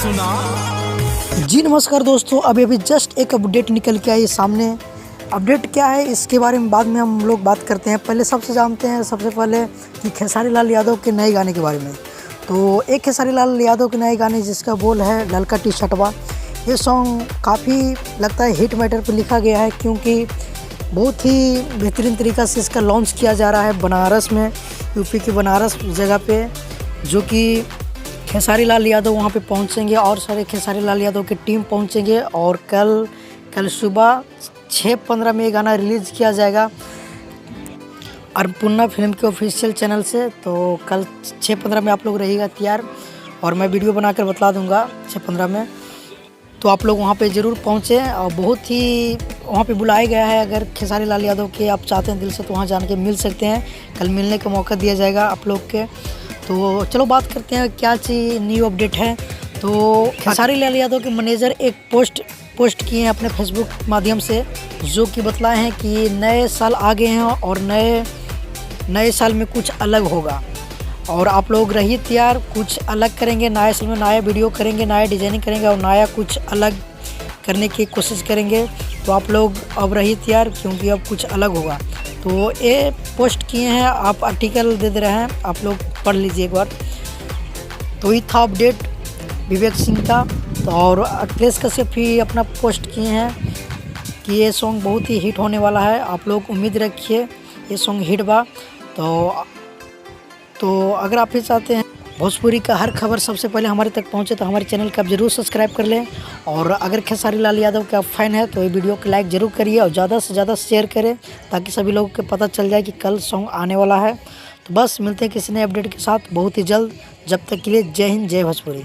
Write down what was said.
सुना। जी नमस्कार दोस्तों, अभी अभी जस्ट एक अपडेट निकल के आई सामने। अपडेट क्या है इसके बारे में बाद में हम लोग बात करते हैं। पहले सबसे पहले कि खेसारी लाल यादव के नए गाने के बारे में। तो एक खेसारी लाल यादव के नए गाने जिसका बोल है ललका टी शर्टवा, ये सॉन्ग काफ़ी लगता है हिट मैटर पर लिखा गया है, क्योंकि बहुत ही बेहतरीन तरीक़ा से इसका लॉन्च किया जा रहा है बनारस में, यूपी के बनारस जगह पे, जो कि खेसारी लाल यादव वहाँ पे पहुँचेंगे और सारे खेसारी लाल यादव की टीम पहुँचेंगे। और कल सुबह 6:15 में ये गाना रिलीज़ किया जाएगा अन्नपूर्णा फिल्म के ऑफिशियल चैनल से। तो कल 6:15 में आप लोग रहिएगा तैयार, और मैं वीडियो बनाकर बता दूंगा 6:15 में। तो आप लोग वहाँ पे ज़रूर पहुँचे, और बहुत ही वहाँ पे बुलाया गया है। अगर खेसारी लाल यादव के आप चाहते हैं दिल से तो वहाँ जान के मिल सकते हैं। कल मिलने का मौका दिया जाएगा आप लोग के। तो चलो बात करते हैं क्या चीज़ न्यू अपडेट है। तो खेसारी लाल यादव के मैनेजर एक पोस्ट किए हैं अपने फेसबुक माध्यम से, जो कि बतलाए हैं कि नए साल आ गए हैं और नए साल में कुछ अलग होगा, और आप लोग रहिए तैयार। कुछ अलग करेंगे नए साल में, नया वीडियो करेंगे, नया डिजाइनिंग करेंगे और नया कुछ अलग करने की कोशिश करेंगे। तो आप लोग अब रहिए तैयार, क्योंकि अब कुछ अलग होगा। तो ये पोस्ट किए हैं, आप आर्टिकल दे रहे हैं, आप लोग पढ़ लीजिए एक बार। तो ये था अपडेट विवेक सिंह का। तो और अखिलेश कश्यप भी अपना पोस्ट किए हैं कि ये सॉन्ग बहुत ही हिट होने वाला है, आप लोग उम्मीद रखिए ये सॉन्ग हिट बा। तो अगर आप भी चाहते हैं भोजपुरी का हर खबर सबसे पहले हमारे तक पहुंचे, तो हमारे चैनल का आप ज़रूर सब्सक्राइब कर लें। और अगर खेसारी लाल यादव के आप फ़ैन हैं तो ये वीडियो को लाइक ज़रूर करिए और ज़्यादा से ज़्यादा शेयर करें, ताकि सभी लोगों को पता चल जाए कि कल सॉन्ग आने वाला है। तो बस मिलते हैं किसी नए अपडेट के साथ बहुत ही जल्द। जब तक के लिए जय हिंद, जय भोजपुरी।